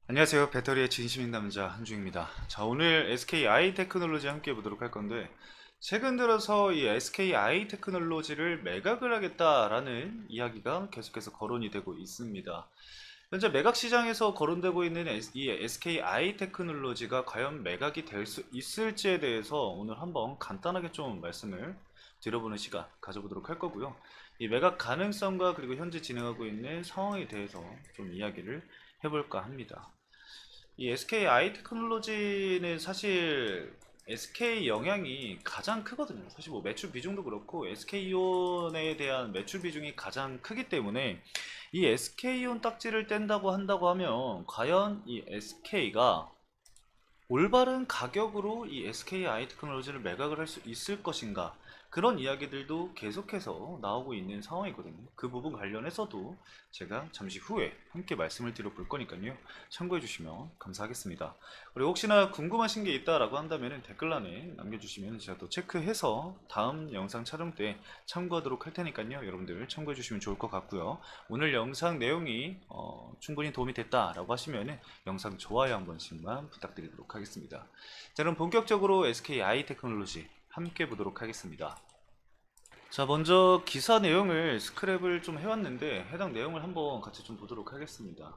안녕하세요. 배터리의 진심인 남자 한중입니다. 자, 오늘 SKI 테크놀로지 함께 보도록 할 건데, 최근 들어서 이 SKI 테크놀로지를 매각을 하겠다라는 이야기가 계속해서 거론이 되고 있습니다. 현재 매각 시장에서 거론되고 있는 이 SKI 테크놀로지가 과연 매각이 될 수 있을지에 대해서 오늘 한번 간단하게 좀 말씀을 드려보는 시간 가져보도록 할 거고요. 이 매각 가능성과 그리고 현재 진행하고 있는 상황에 대해서 좀 이야기를 해볼까 합니다. 이 SKI 테크놀로지는 사실 SK 영향이 가장 크거든요. 사실 뭐 매출 비중도 그렇고 SK이온에 대한 매출 비중이 가장 크기 때문에 이 SK이온 딱지를 뗀다고 한다고 하면 과연 이 SK가 올바른 가격으로 이 SKI 테크놀로지를 매각을 할 수 있을 것인가, 그런 이야기들도 계속해서 나오고 있는 상황이거든요. 그 부분 관련해서도 제가 잠시 후에 함께 말씀을 드려볼 거니까요. 참고해 주시면 감사하겠습니다. 그리고 혹시나 궁금하신 게 있다라고 한다면 댓글란에 남겨주시면 제가 또 체크해서 다음 영상 촬영 때 참고하도록 할 테니까요. 여러분들 참고해 주시면 좋을 것 같고요. 오늘 영상 내용이 충분히 도움이 됐다라고 하시면 영상 좋아요 한 번씩만 부탁드리도록 하겠습니다. 자, 그럼 본격적으로 SKI 테크놀로지 함께 보도록 하겠습니다. 자, 먼저 기사 내용을 스크랩을 좀 해왔는데 해당 내용을 한번 같이 좀 보도록 하겠습니다.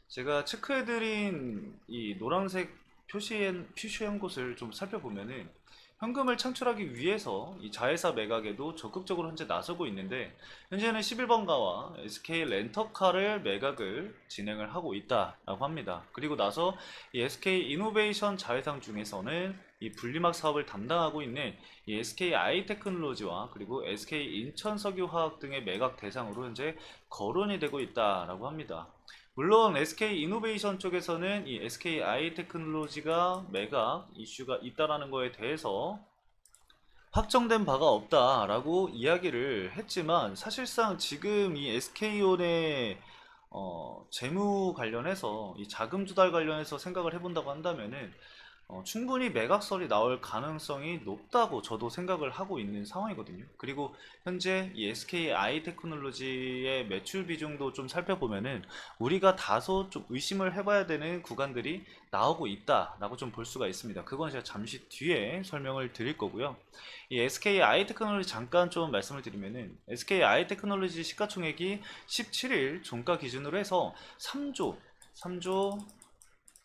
제가 체크해드린 이 노란색 표시한 곳을 좀 살펴보면은 현금을 창출하기 위해서 이 자회사 매각에도 적극적으로 현재 나서고 있는데, 현재는 11번가와 SK 렌터카를 매각을 진행을 하고 있다라고 합니다. 그리고 나서 이 SK 이노베이션 자회사 중에서는 이 분리막 사업을 담당하고 있는 이 SK 아이테크놀로지와 그리고 SK 인천석유화학 등의 매각 대상으로 현재 거론이 되고 있다라고 합니다. 물론 SK 이노베이션 쪽에서는 이 SK 아이테크놀로지가 매각 이슈가 있다라는 거에 대해서 확정된 바가 없다라고 이야기를 했지만, 사실상 지금 이 SK온의 재무 관련해서 이 자금 조달 관련해서 생각을 해본다고 한다면은 충분히 매각설이 나올 가능성이 높다고 저도 생각을 하고 있는 상황이거든요. 그리고 현재 이 SK 아이테크놀로지의 매출 비중도 좀 살펴보면은 우리가 다소 좀 의심을 해봐야 되는 구간들이 나오고 있다라고 좀 볼 수가 있습니다. 그건 제가 잠시 뒤에 설명을 드릴 거고요. 이 SK 아이테크놀로지 잠깐 좀 말씀을 드리면은 SK 아이테크놀로지 시가총액이 17일 종가 기준으로 해서 3조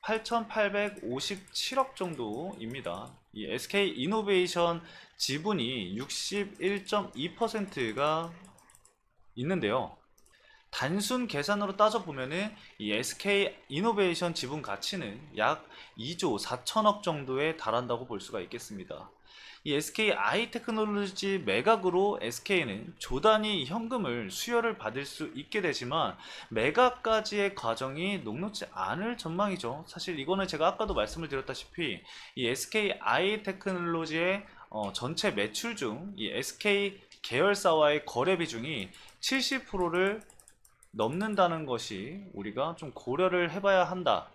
8,857억 정도입니다. 이 SK 이노베이션 지분이 61.2%가 있는데요. 단순 계산으로 따져보면은 이 SK 이노베이션 지분 가치는 약 2조 4천억 정도에 달한다고 볼 수가 있겠습니다. 이 SK 아이테크놀로지 매각으로 SK는 조단위 현금을 수여를 받을 수 있게 되지만 매각까지의 과정이 녹록지 않을 전망이죠. 사실 이거는 제가 아까도 말씀을 드렸다시피 이 SK 아이테크놀로지의 전체 매출 중 이 SK 계열사와의 거래 비중이 70%를 넘는다는 것이 우리가 좀 고려를 해봐야 한다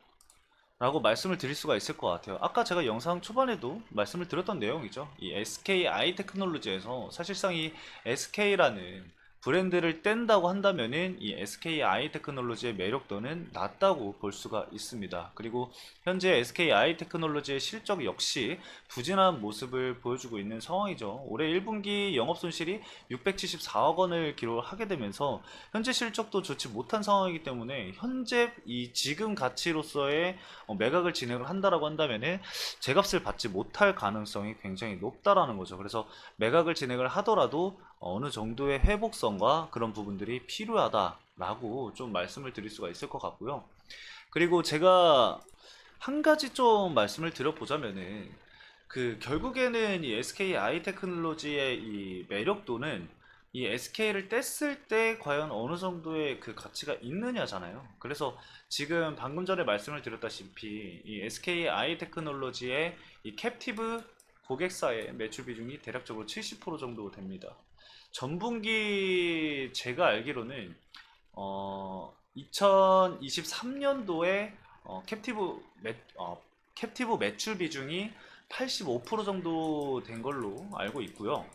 라고 말씀을 드릴 수가 있을 것 같아요. 아까 제가 영상 초반에도 말씀을 드렸던 내용이죠. 이 SKI 테크놀로지에서 사실상 이 SK라는 브랜드를 뗀다고 한다면은 이 SKI 테크놀로지의 매력도는 낮다고 볼 수가 있습니다. 그리고 현재 SKI 테크놀로지의 실적 역시 부진한 모습을 보여주고 있는 상황이죠. 올해 1분기 영업 손실이 674억 원을 기록하게 되면서 현재 실적도 좋지 못한 상황이기 때문에 현재 이 지금 가치로서의 매각을 진행을 한다라고 한다면은 제값을 받지 못할 가능성이 굉장히 높다라는 거죠. 그래서 매각을 진행을 하더라도 어느 정도의 회복성과 그런 부분들이 필요하다라고 좀 말씀을 드릴 수가 있을 것 같고요. 그리고 제가 한 가지 좀 말씀을 드려보자면은 결국에는 이 SK 아이테크놀로지의 이 매력도는 이 SK를 뗐을 때 과연 어느 정도의 그 가치가 있느냐잖아요. 그래서 지금 방금 전에 말씀을 드렸다시피 이 SK 아이테크놀로지의 이 캡티브 고객사의 매출 비중이 대략적으로 70% 정도 됩니다. 전분기 제가 알기로는 2023년도에 캡티브 매출 비중이 85% 정도 된 걸로 알고 있고요.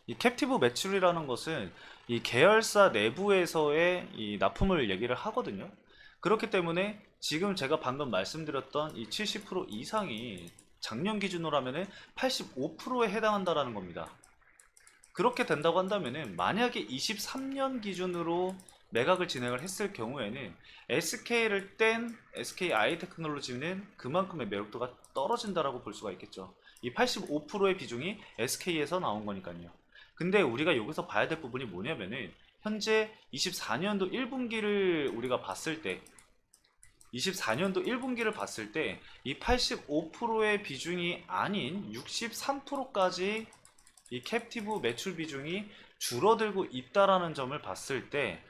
이 캡티브 매출이라는 것은 이 계열사 내부에서의 이 납품을 얘기를 하거든요. 그렇기 때문에 지금 제가 방금 말씀드렸던 이 70% 이상이 작년 기준으로 하면은 85%에 해당한다라는 겁니다. 그렇게 된다고 한다면은 만약에 23년 기준으로 매각을 진행을 했을 경우에는 SK를 뗀 SK 아이테크놀로지는 그만큼의 매력도가 떨어진다라고 볼 수가 있겠죠. 이 85%의 비중이 SK에서 나온 거니까요. 근데 우리가 여기서 봐야 될 부분이 뭐냐면은 현재 24년도 1분기를 우리가 봤을 때 24년도 1분기를 봤을 때 이 85%의 비중이 아닌 63%까지 이 캡티브 매출 비중이 줄어들고 있다라는 점을 봤을 때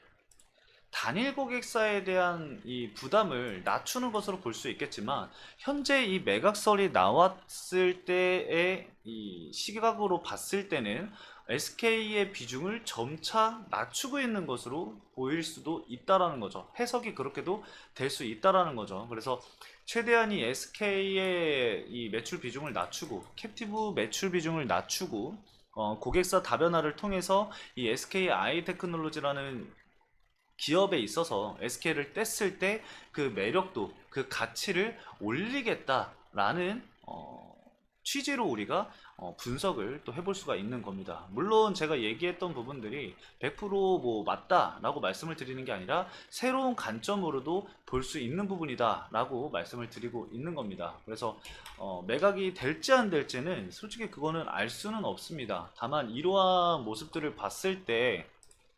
단일 고객사에 대한 이 부담을 낮추는 것으로 볼 수 있겠지만 현재 이 매각설이 나왔을 때의 이 시각으로 봤을 때는 SK의 비중을 점차 낮추고 있는 것으로 보일 수도 있다라는 거죠. 해석이 그렇게도 될 수 있다라는 거죠. 그래서 최대한 이 SK의 이 매출 비중을 낮추고 캡티브 매출 비중을 낮추고 고객사 다변화를 통해서 이 SK 아이테크놀로지라는 기업에 있어서 SK를 뗐을 때 그 매력도, 그 가치를 올리겠다라는 취지로 우리가 분석을 또 해볼 수가 있는 겁니다. 물론 제가 얘기했던 부분들이 100%뭐 맞다라고 말씀을 드리는 게 아니라 새로운 관점으로도 볼 수 있는 부분이다라고 말씀을 드리고 있는 겁니다. 그래서 매각이 될지 안 될지는 솔직히 그거는 알 수는 없습니다. 다만 이러한 모습들을 봤을 때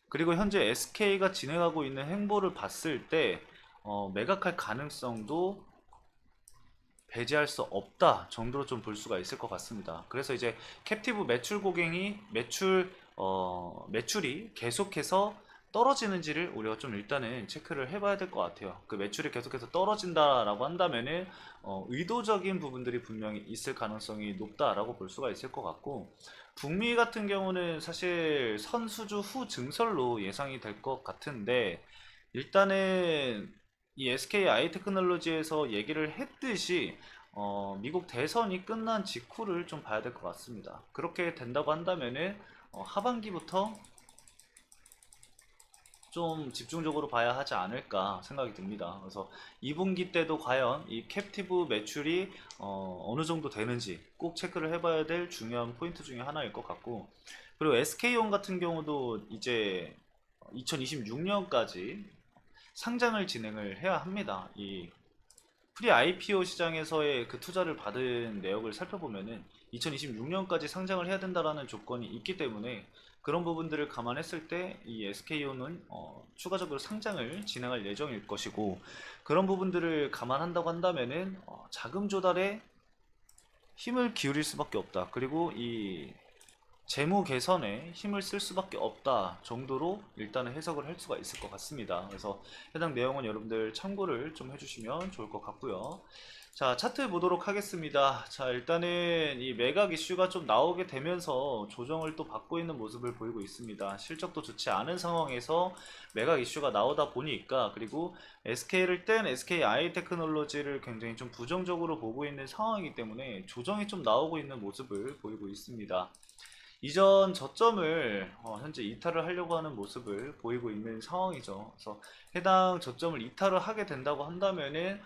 그리고 현재 SK가 진행하고 있는 행보를 봤을 때 매각할 가능성도 배제할 수 없다 정도로 좀 볼 수가 있을 것 같습니다. 그래서 이제 캡티브 매출 고객이 매출이 계속해서 떨어지는지를 우리가 좀 일단은 체크를 해봐야 될 것 같아요. 그 매출이 계속해서 떨어진다라고 한다면은 의도적인 부분들이 분명히 있을 가능성이 높다라고 볼 수가 있을 것 같고 북미 같은 경우는 사실 선수주 후 증설로 예상이 될 것 같은데 일단은 이 SK 아이테크놀로지에서 얘기를 했듯이 미국 대선이 끝난 직후를 좀 봐야 될 것 같습니다. 그렇게 된다고 한다면은 하반기부터 좀 집중적으로 봐야 하지 않을까 생각이 듭니다. 그래서 2분기 때도 과연 이 캡티브 매출이 어느 정도 되는지 꼭 체크를 해봐야 될 중요한 포인트 중에 하나일 것 같고 그리고 SK온 같은 경우도 이제 2026년까지 상장을 진행을 해야 합니다. 이 프리 IPO 시장에서의 그 투자를 받은 내역을 살펴보면은 2026년까지 상장을 해야 된다라는 조건이 있기 때문에 그런 부분들을 감안했을 때 이 SKO는 추가적으로 상장을 진행할 예정일 것이고 그런 부분들을 감안한다고 한다면은 자금 조달에 힘을 기울일 수밖에 없다. 그리고 이 재무 개선에 힘을 쓸 수밖에 없다 정도로 일단은 해석을 할 수가 있을 것 같습니다. 그래서 해당 내용은 여러분들 참고를 좀 해주시면 좋을 것 같고요. 자, 차트 보도록 하겠습니다. 자, 일단은 이 매각 이슈가 좀 나오게 되면서 조정을 또 받고 있는 모습을 보이고 있습니다. 실적도 좋지 않은 상황에서 매각 이슈가 나오다 보니까 그리고 SK를 뗀 SK 아이테크놀로지를 굉장히 좀 부정적으로 보고 있는 상황이기 때문에 조정이 좀 나오고 있는 모습을 보이고 있습니다. 이전 저점을 현재 이탈을 하려고 하는 모습을 보이고 있는 상황이죠. 그래서 해당 저점을 이탈을 하게 된다고 한다면은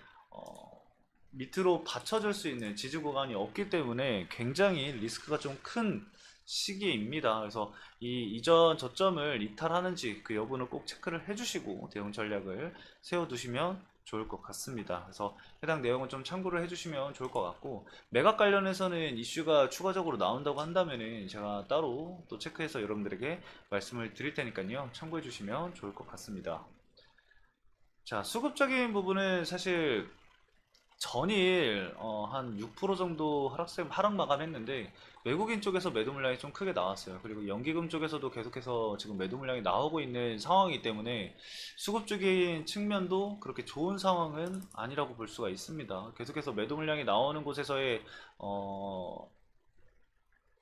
밑으로 받쳐줄 수 있는 지지 구간이 없기 때문에 굉장히 리스크가 좀 큰 시기입니다. 그래서 이 이전 저점을 이탈하는지 그 여부는 꼭 체크를 해주시고 대응 전략을 세워두시면 좋을 것 같습니다. 그래서 해당 내용은 좀 참고를 해주시면 좋을 것 같고 매각 관련해서는 이슈가 추가적으로 나온다고 한다면은 제가 따로 또 체크해서 여러분들에게 말씀을 드릴 테니까요. 참고해 주시면 좋을 것 같습니다. 자, 수급적인 부분은 사실 전일 한 6% 정도 하락 마감했는데 외국인 쪽에서 매도 물량이 좀 크게 나왔어요. 그리고 연기금 쪽에서도 계속해서 지금 매도 물량이 나오고 있는 상황이기 때문에 수급적인 측면도 그렇게 좋은 상황은 아니라고 볼 수가 있습니다. 계속해서 매도 물량이 나오는 곳에서의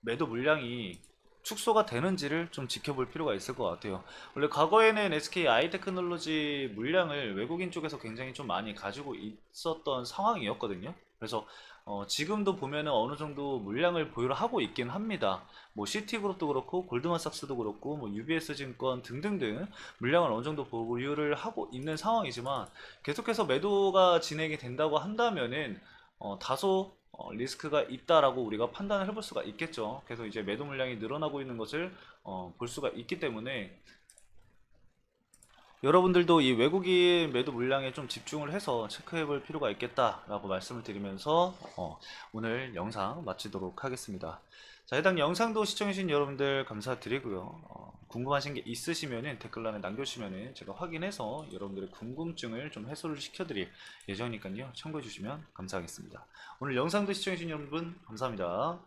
매도 물량이 축소가 되는지를 좀 지켜볼 필요가 있을 것 같아요. 원래 과거에는 SK 아이테크놀로지 물량을 외국인 쪽에서 굉장히 좀 많이 가지고 있었던 상황이었거든요. 그래서 지금도 보면은 어느 정도 물량을 보유를 하고 있긴 합니다. 뭐 시티그룹도 그렇고 골드만삭스도 그렇고 뭐 UBS 증권 등등등 물량을 어느 정도 보유를 하고 있는 상황이지만 계속해서 매도가 진행이 된다고 한다면은 다소 리스크가 있다라고 우리가 판단을 해볼 수가 있겠죠. 그래서 이제 매도 물량이 늘어나고 있는 것을 볼 수가 있기 때문에 여러분들도 이 외국인 매도 물량에 좀 집중을 해서 체크해 볼 필요가 있겠다라고 말씀을 드리면서 오늘 영상 마치도록 하겠습니다. 자, 해당 영상도 시청해주신 여러분들 감사드리고요. 궁금하신 게 있으시면 댓글란에 남겨주시면 제가 확인해서 여러분들의 궁금증을 좀 해소를 시켜드릴 예정이니까요. 참고해 주시면 감사하겠습니다. 오늘 영상도 시청해주신 여러분 감사합니다.